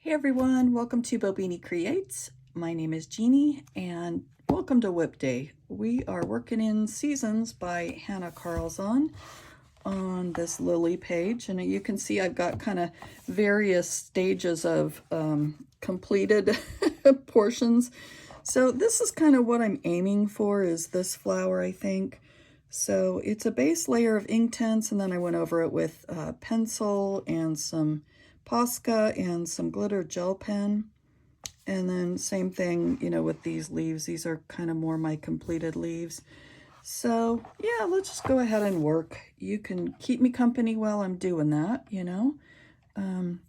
Hey everyone, welcome to Bobini Creates. My name is Jeannie and welcome to Whip Day. We are working in Seasons by Hanna Karlzon on this lily page, and you can see I've got kind of various stages of completed portions. So this is kind of what I'm aiming for, is this flower, I think. So it's a base layer of Inktense, and then I went over it with pencil and some Posca and some glitter gel pen. And then same thing, you know, with these leaves. These are kind of more my completed leaves. So yeah, let's just go ahead and work. You can keep me company while I'm doing that, you know. And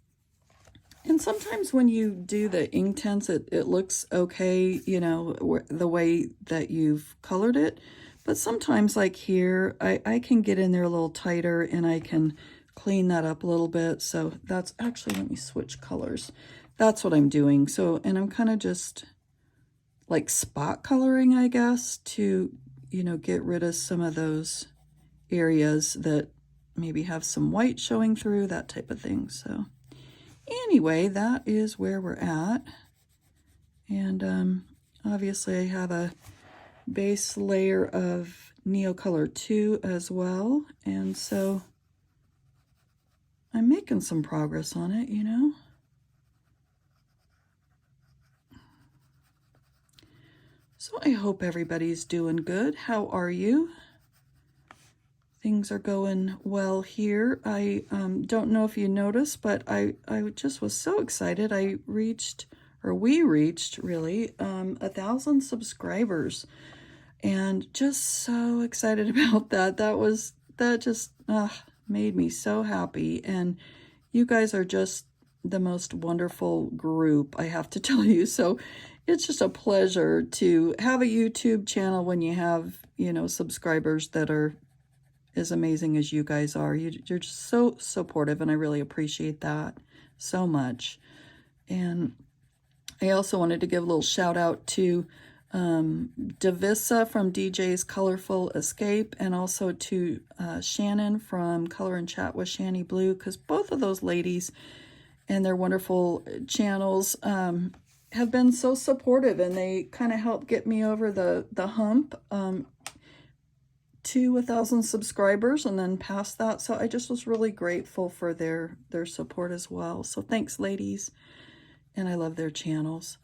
sometimes when you do the Inktense, it looks okay, you know, the way that you've colored it. But sometimes, like here, I can get in there a little tighter and I can clean that up a little bit. So that's actually, let me switch colors. That's what I'm doing. So, and I'm kind of just like spot coloring, I guess, to, you know, get rid of some of those areas that maybe have some white showing through, that type of thing. So anyway, that is where we're at. And obviously I have a base layer of Neocolor II as well. And so I'm making some progress on it, you know. So I hope everybody's doing good. How are you? Things are going well here. I don't know if you noticed, but I just was so excited. We reached really 1,000 subscribers, and just so excited about that. That just made me so happy. And you guys are just the most wonderful group, I have to tell you. So it's just a pleasure to have a YouTube channel when you have, you know, subscribers that are as amazing as you guys are. You're just so supportive, and I really appreciate that so much. And I also wanted to give a little shout out to Davissa from DJ's Colorful Escape, and also to Shannon from Color and Chat with Shani Blue, because both of those ladies and their wonderful channels have been so supportive, and they kind of helped get me over the hump to 1,000 subscribers and then past that. So I just was really grateful for their support as well. So thanks, ladies, and I love their channels.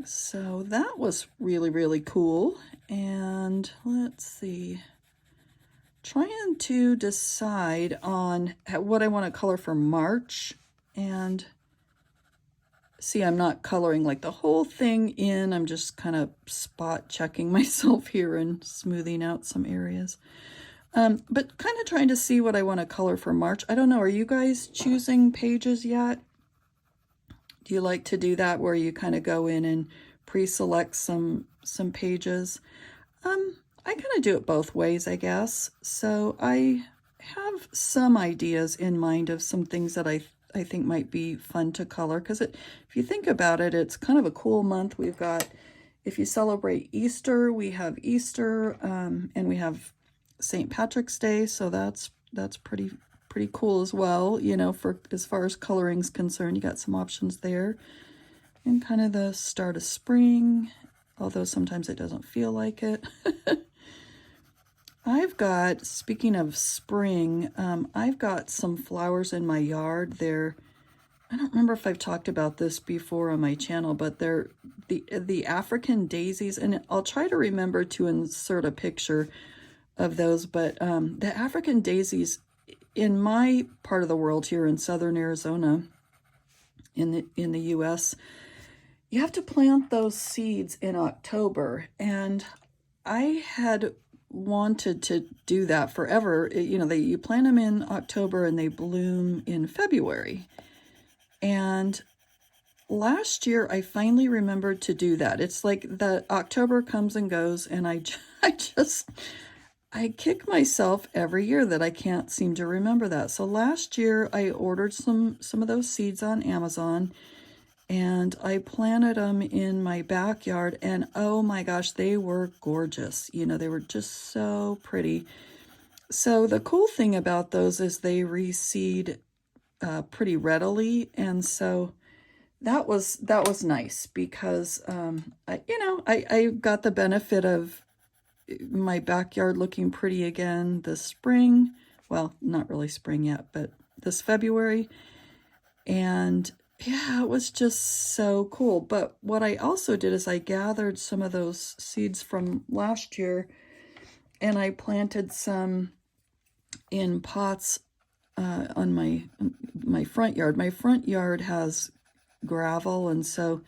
So that was really, really cool. And let's see, trying to decide on what I want to color for March. And see, I'm not coloring like the whole thing in. I'm just kind of spot checking myself here and smoothing out some areas. But kind of trying to see what I want to color for March. I don't know, are you guys choosing pages yet? Do you like to do that where you kind of go in and pre-select some pages? I kind of do it both ways, I guess. So I have some ideas in mind of some things that I think might be fun to color, because if you think about it, it's kind of a cool month. We've got, if you celebrate Easter, we have Easter, and we have St. Patrick's Day, so that's pretty cool as well, you know, for as far as coloring's concerned. You got some options there. And kind of the start of spring, although sometimes it doesn't feel like it. I've got, speaking of spring, I've got some flowers in my yard. I don't remember if I've talked about this before on my channel, but they're the African daisies, and I'll try to remember to insert a picture of those. But the African daisies in my part of the world here in southern Arizona, in the US, you have to plant those seeds in October, and I had wanted to do that forever. You know, you plant them in October and they bloom in February. And last year I finally remembered to do that. It's like the October comes and goes, and I kick myself every year that I can't seem to remember that. So last year I ordered some of those seeds on Amazon, and I planted them in my backyard, and oh my gosh, they were gorgeous. You know, they were just so pretty. So the cool thing about those is they reseed pretty readily, and so that was nice because I got the benefit of my backyard looking pretty again this spring. Well, not really spring yet, but this February. And yeah, it was just so cool. But what I also did is I gathered some of those seeds from last year and I planted some in pots on my front yard. My front yard has gravel, and so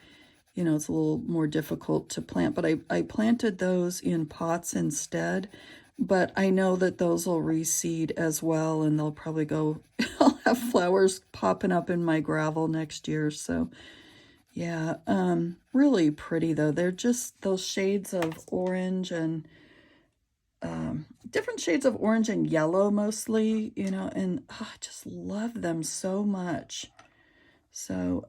it's a little more difficult to plant, but I planted those in pots instead. But I know that those will reseed as well, and they'll probably go, I'll have flowers popping up in my gravel next year. So yeah, really pretty though. They're just those shades of orange and different shades of orange and yellow mostly, and I just love them so much. So,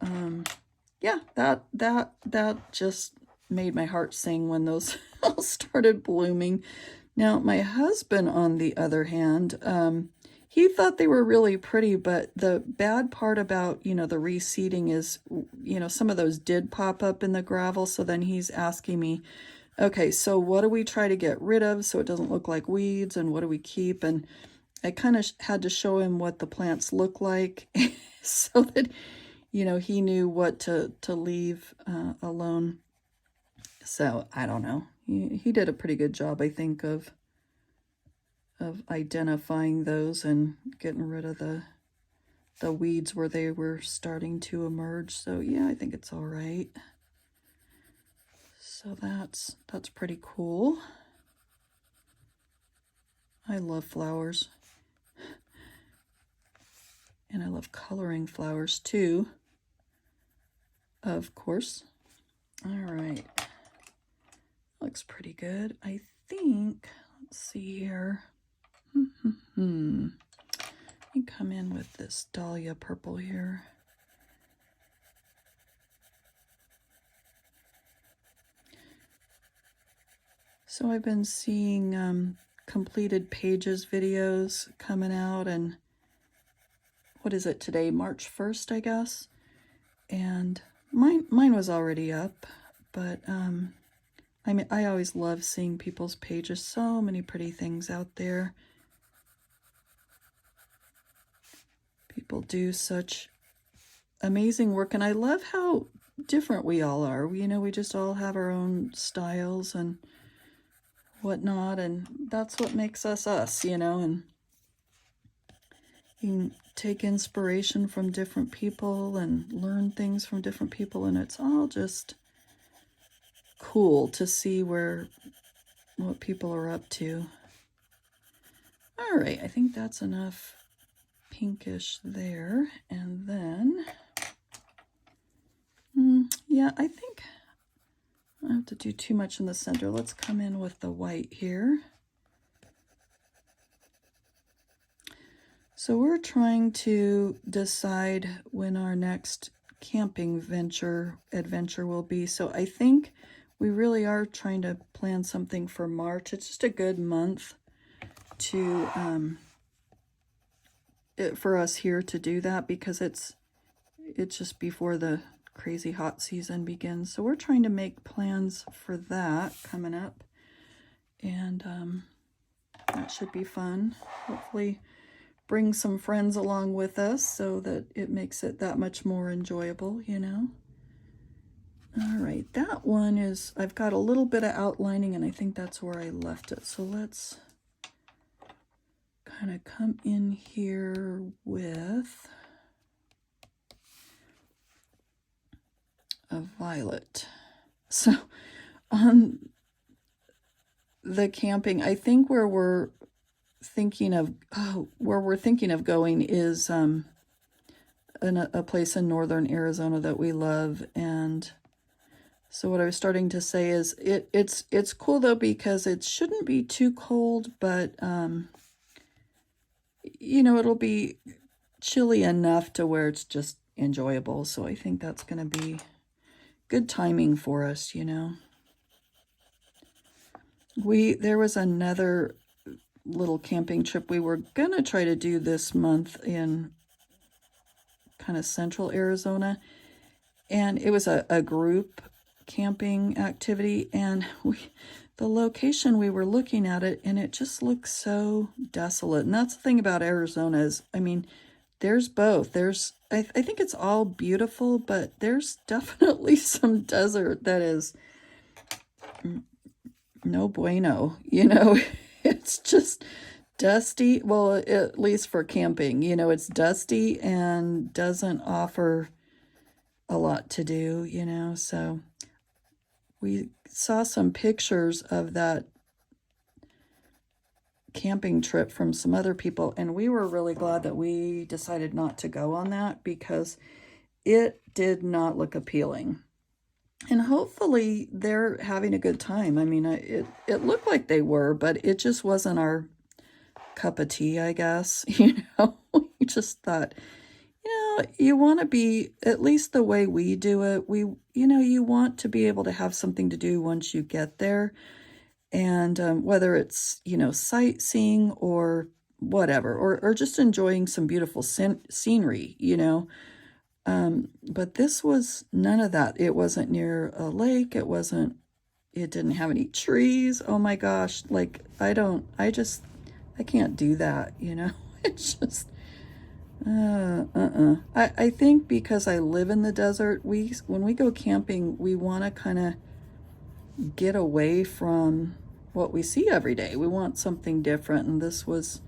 yeah, that just made my heart sing when those all started blooming. Now, my husband, on the other hand, he thought they were really pretty, but the bad part about, the reseeding is, some of those did pop up in the gravel. So then he's asking me, okay, so what do we try to get rid of so it doesn't look like weeds, and what do we keep? And I kind of had to show him what the plants look like so that he knew what to leave alone. So I don't know. He did a pretty good job, I think, of identifying those and getting rid of the weeds where they were starting to emerge. So yeah, I think it's all right. So that's pretty cool. I love flowers. And I love coloring flowers too, of course. All right. Looks pretty good. I think, let's see here. Let me come in with this dahlia purple here. So I've been seeing completed pages videos coming out, and what is it today? March 1st, I guess. And mine was already up, but I mean, I always love seeing people's pages. So many pretty things out there. People do such amazing work, and I love how different we all are. We just all have our own styles and whatnot, and that's what makes us us, and you can take inspiration from different people and learn things from different people, and it's all just cool to see what people are up to. All right, I think that's enough pinkish there. And then, yeah, I think I don't have to do too much in the center. Let's come in with the white here. So we're trying to decide when our next camping adventure will be. So I think we really are trying to plan something for March. It's just a good month to for us here to do that, because it's just before the crazy hot season begins. So we're trying to make plans for that coming up, and that should be fun. Hopefully bring some friends along with us so that it makes it that much more enjoyable, All right, that one is, I've got a little bit of outlining, and I think that's where I left it. So let's kind of come in here with a violet. So on the camping, I think where we're thinking of going is a place in northern Arizona that we love. And so what I was starting to say is it's cool though, because it shouldn't be too cold, but it'll be chilly enough to where it's just enjoyable. So I think that's going to be good timing for us, There was another little camping trip we were gonna try to do this month in kind of central Arizona. And it was a group camping activity, and the location we were looking at it, and it just looks so desolate. And that's the thing about Arizona is, I mean, there's both. I think it's all beautiful, but there's definitely some desert that is no bueno, you know. It's just dusty. Well, at least for camping, you know, it's dusty and doesn't offer a lot to do, you know. So we saw some pictures of that camping trip from some other people, and we were really glad that we decided not to go on that because it did not look appealing. And hopefully they're having a good time. I mean, it looked like they were, but it just wasn't our cup of tea, I guess. You know, we just thought, you know, you want to be, at least the way we do it, you know, you want to be able to have something to do once you get there. And whether it's, you know, sightseeing or whatever, or just enjoying some beautiful scenery, you know. But this was none of that. It wasn't near a lake. It didn't have any trees. Oh my gosh. Like, I can't do that, you know. It's just, I think because I live in the desert, when we go camping, we want to kind of get away from what we see every day. We want something different, and this was,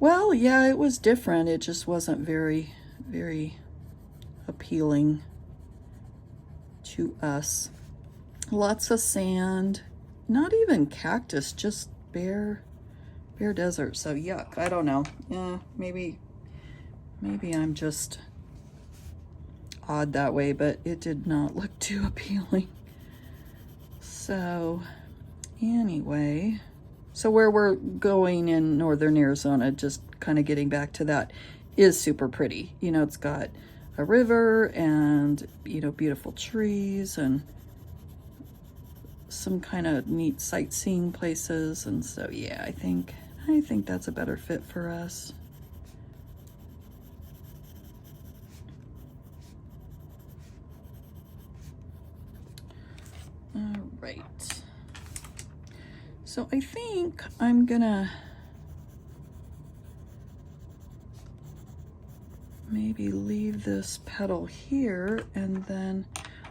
well, yeah, it was different. It just wasn't very, very appealing to us. Lots of sand, not even cactus, just bare desert. So yuck, I don't know. Yeah, maybe I'm just odd that way, but it did not look too appealing. So anyway, so where we're going in northern Arizona, just kind of getting back to that, is super pretty. You know, it's got a river and, you know, beautiful trees and some kind of neat sightseeing places. And so, yeah, I think that's a better fit for us. All right. So I think I'm gonna maybe leave this petal here, and then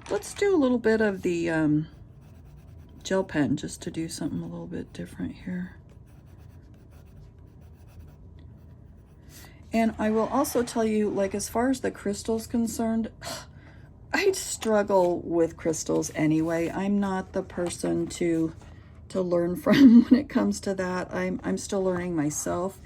let's do a little bit of the gel pen just to do something a little bit different here. And I will also tell you, like, as far as the crystals concerned, I struggle with crystals anyway. I'm not the person to learn from when it comes to that. I'm still learning myself.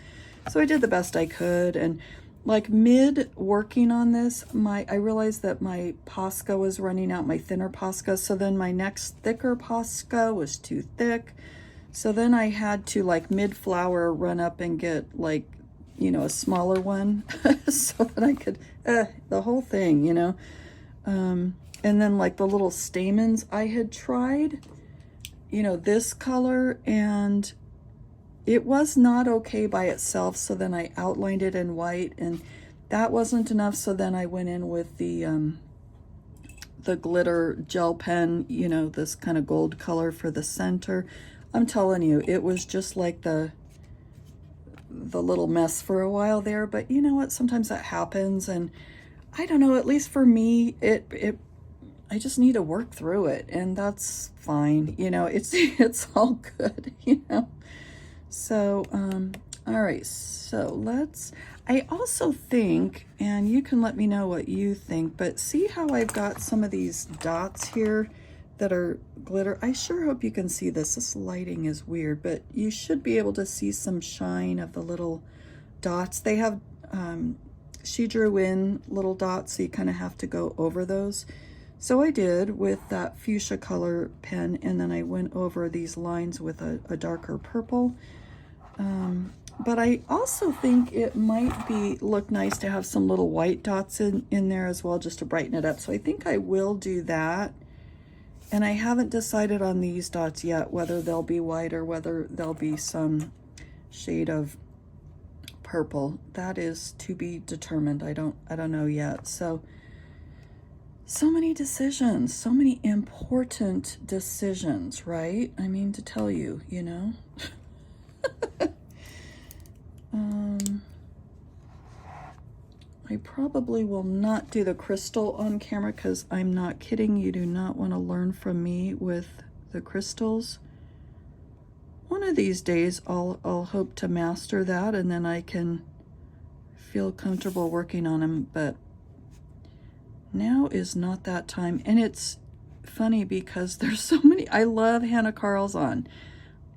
So I did the best I could, and like mid working on this, I realized that my Posca was running out, my thinner Posca. So then my next thicker Posca was too thick. So then I had to, like, mid flower, run up and get, like, you know, a smaller one so that I could, the whole thing, you know. And then, like, the little stamens I had tried, you know, this color, and it was not okay by itself. So then I outlined it in white, and that wasn't enough. So then I went in with the glitter gel pen, you know, this kind of gold color for the center. I'm telling you, it was just like the little mess for a while there. But you know what? Sometimes that happens, and I don't know, at least for me, I just need to work through it, and that's fine. You know, it's all good, you know. So, all right, so I also think, and you can let me know what you think, but see how I've got some of these dots here that are glitter? I sure hope you can see this. This lighting is weird, but you should be able to see some shine of the little dots. They have, she drew in little dots, so you kind of have to go over those. So I did with that fuchsia color pen, and then I went over these lines with a darker purple. But I also think it might look nice to have some little white dots in there as well, just to brighten it up. So I think I will do that. And I haven't decided on these dots yet, whether they'll be white or whether they'll be some shade of purple. That is to be determined. I don't know yet. So many decisions, so many important decisions, right? I mean, to tell you, you know. I probably will not do the crystal on camera because I'm not kidding. You do not want to learn from me with the crystals. One of these days I'll hope to master that, and then I can feel comfortable working on them, but now is not that time. And it's funny because there's so many. I love Hanna Karlzon.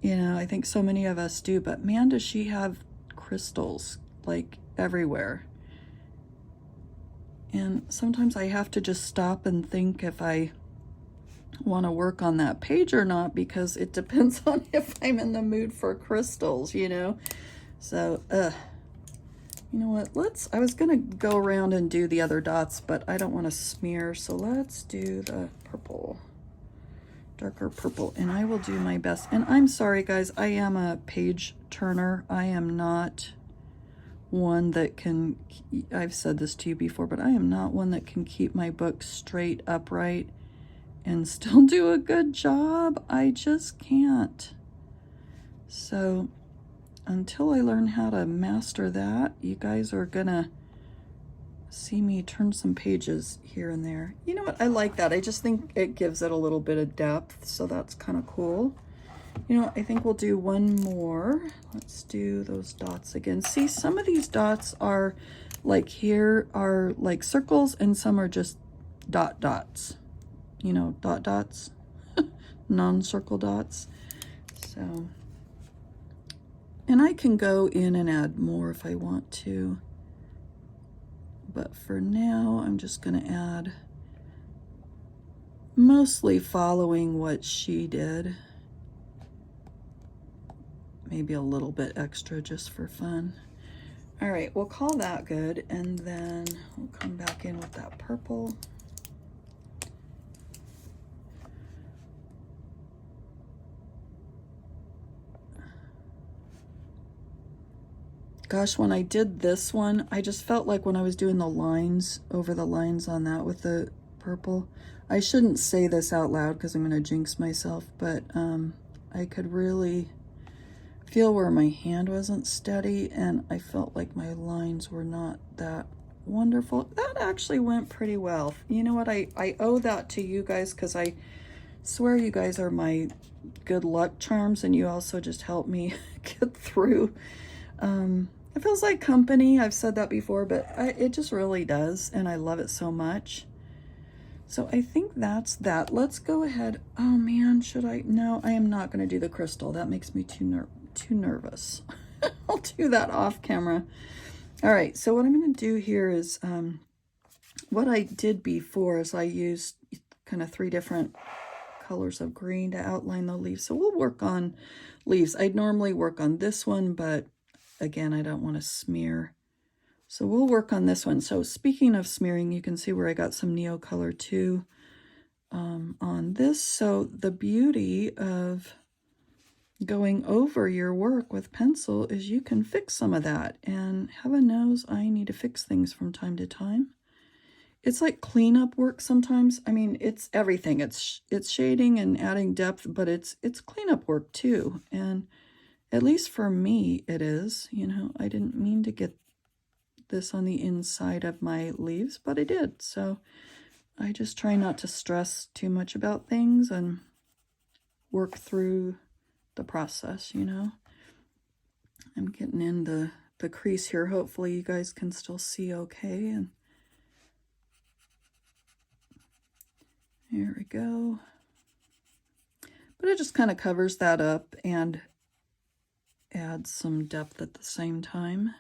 You know, I think so many of us do, but man, does she have crystals like everywhere. And sometimes I have to just stop and think if I want to work on that page or not, because it depends on if I'm in the mood for crystals, you know. So, you know what, I was gonna go around and do the other dots, but I don't want to smear, so let's do the purple, darker purple, and I will do my best. And I'm sorry guys, I am a page turner. I am not one that can, I've said this to you before, but I am not one that can keep my book straight upright and still do a good job. I just can't. So until I learn how to master that, you guys are gonna see me turn some pages here and there. You know what, I like that. I just think it gives it a little bit of depth, so that's kind of cool. You know, I think we'll do one more. Let's do those dots again. See, some of these dots are like, here are like circles, and some are just dots. You know, dots, non-circle dots. So, and I can go in and add more if I want to. But for now, I'm just going to add, mostly following what she did. Maybe a little bit extra just for fun. All right, we'll call that good, and then we'll come back in with that purple. Gosh, when I did this one, I just felt like when I was doing the lines, over the lines on that with the purple, I shouldn't say this out loud because I'm going to jinx myself, but I could really feel where my hand wasn't steady, and I felt like my lines were not that wonderful. That actually went pretty well. You know what, I owe that to you guys, because I swear you guys are my good luck charms, and you also just help me get through. It feels like company. I've said that before, but it just really does, and I love it so much. So I think that's that. Let's go ahead. Oh man, should I? No, I am not going to do the crystal. That makes me too nervous. I'll do that off camera. All right, so what I'm going to do here is what I did before is I used kind of 3 different colors of green to outline the leaves. So we'll work on leaves. I'd normally work on this one, but again, I don't want to smear. So we'll work on this one. So speaking of smearing, you can see where I got some Neocolor II on this. So the beauty of going over your work with pencil is you can fix some of that. And heaven knows I need to fix things from time to time. It's like cleanup work sometimes. I mean, it's everything. It's shading and adding depth, but it's cleanup work too. And at least for me, it is. You know, I didn't mean to get this on the inside of my leaves, but I did. So I just try not to stress too much about things and work through the process, you know. I'm getting in the crease here. Hopefully you guys can still see okay. And here we go. But it just kind of covers that up and adds some depth at the same time.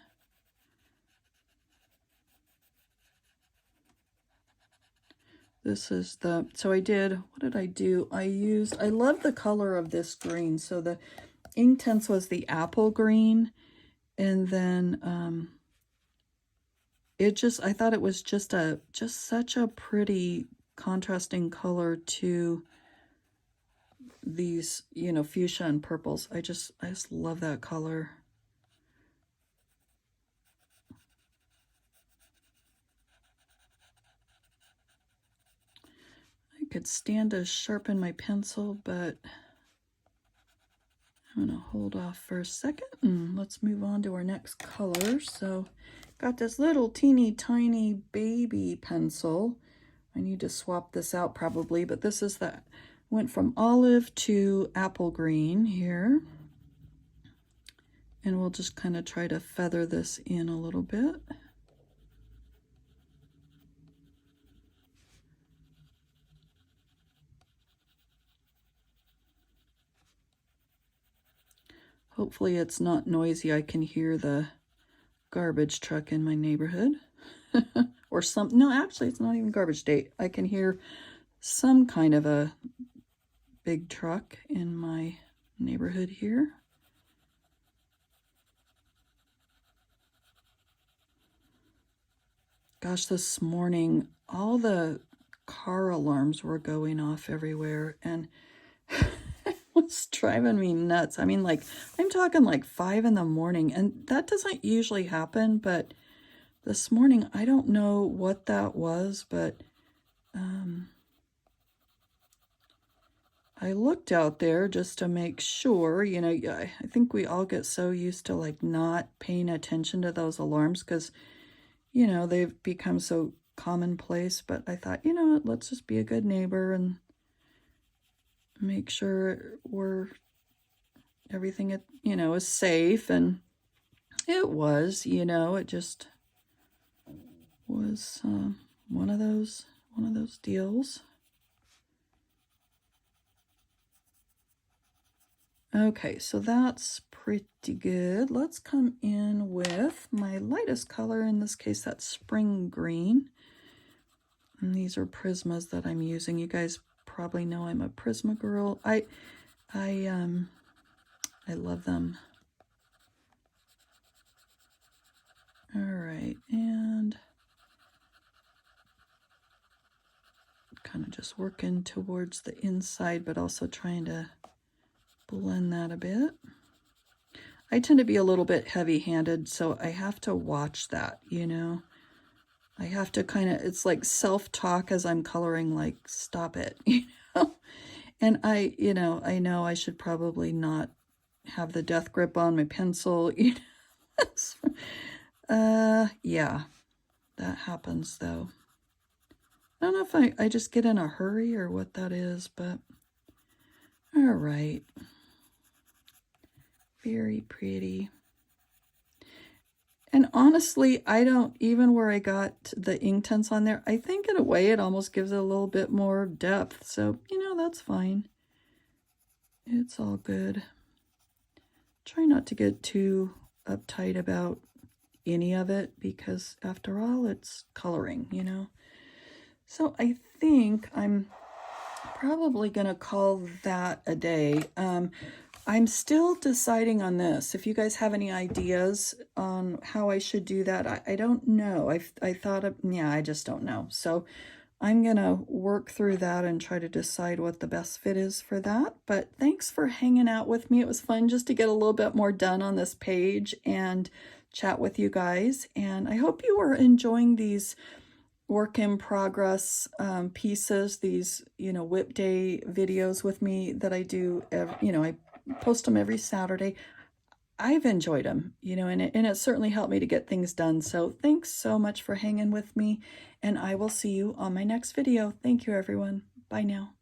This is the, so I did, what did I do? I love the color of this green. So the Inktense was the apple green, and then I thought it was just such a pretty contrasting color to these, you know, fuchsia and purples. I just love that color. could stand to sharpen my pencil, but I'm gonna hold off for a second and let's move on to our next color. So got this little teeny tiny baby pencil. I need to swap this out probably, but this is the, went from olive to apple green here. And we'll just kind of try to feather this in a little bit. Hopefully it's not noisy. I can hear the garbage truck in my neighborhood. Or some, no, actually it's not even garbage day. I can hear some kind of a big truck in my neighborhood here. Gosh, this morning all the car alarms were going off everywhere, and it was driving me nuts. I mean, like, I'm talking like 5 in the morning, and that doesn't usually happen, but this morning, I don't know what that was, but I looked out there just to make sure, you know, I think we all get so used to like not paying attention to those alarms because, you know, they've become so commonplace, but I thought, you know what, let's just be a good neighbor and make sure everything, you know, is safe. And it was, you know, it just was one of those deals. Okay, so that's pretty good. Let's come in with my lightest color. In this case, that's spring green. And these are Prismas that I'm using. You guys probably know I'm a Prisma girl. I love them. All right, and kind of just working towards the inside, but also trying to blend that a bit. I tend to be a little bit heavy-handed, so I have to watch that, you know. I have to kind of, it's like self-talk as I'm coloring, like, stop it, you know. And you know I should probably not have the death grip on my pencil, you know. Yeah, that happens though. I don't know if I just get in a hurry or what that is, but all right. Very pretty. And honestly, I don't, even where I got the Inktense on there, I think in a way it almost gives it a little bit more depth. So, you know, that's fine. It's all good. Try not to get too uptight about any of it because after all, it's coloring, you know. So I think I'm probably going to call that a day. I'm still deciding on this. If you guys have any ideas on how I should do that, I don't know. I thought of, yeah, I just don't know. So I'm going to work through that and try to decide what the best fit is for that. But thanks for hanging out with me. It was fun just to get a little bit more done on this page and chat with you guys. And I hope you were enjoying these work in progress pieces, these, you know, whip day videos with me that I do, you know, I post them every Saturday. I've enjoyed them, you know, and it certainly helped me to get things done. So thanks so much for hanging with me, and I will see you on my next video. Thank you, everyone. Bye now.